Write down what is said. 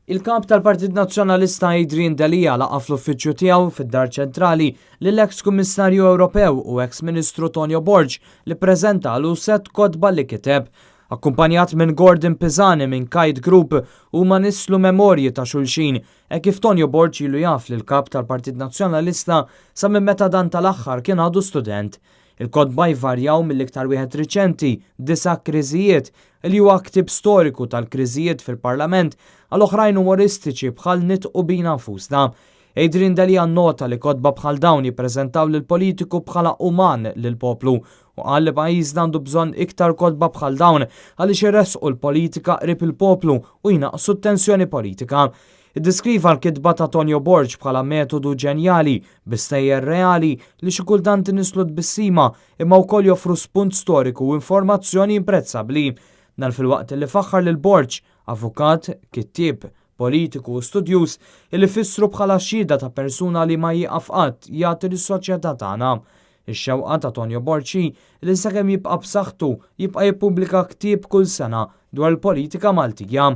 Il-Kap tal-Partit Nazzjonalista Adrian Delia laqa fl-uffiċċju tiegħu fid-Dar Ċentrali lill-eks Kummissarju Ewropew u Ministru Tonio Borg li ppreżentalu sett kotba li kiteb. Akkumpanjat minn Gordon Pisani minn Kite Group huma nislu memorji ta' xulxin kif Tonio Borg ilu jaf li l-Kap tal-Partit Nazzjonalista sa minn meta dan tal-aħħar kien għadu student. Il-kotba jvarjaw mill-iktar wieħed riċenti 9 kriżijiet li huwa ktib storiku tal-kriżijiet fil-Parlament għal oħrajn umoristiċi bħal nitqu bina nfusna. Adrian Delia nota li kotba bħal dawn jippreżentaw lill-politiku bħala uman lill-poplu u qal li pajjiżna għandu bżonn iktar kotba bħal dawn għaliex irresqu l-politika qrib il-poplu u jnaqsu t-tensjoni politika. Iddiskriva l-kitba ta' Tonio Borg bħala metodu ġenjali bistejjer reali li xi kultant nislu tbissima imma wkoll joffru spunt storiku u informazzjoni imprezzabbli. Dan fil-waqt li faħħar lil Borg, avukat, kittieb, politiku u studjus li fissru bħala xhieda ta' persuna li ma jieqaf qatt jagħti lis-soċjetà tagħna. Ix-xewqa ta' Tonio Borg li sakemm jibqa' b'saħħtu jibqa' jippubblika ktieb kull sena dwar il-politika Maltija.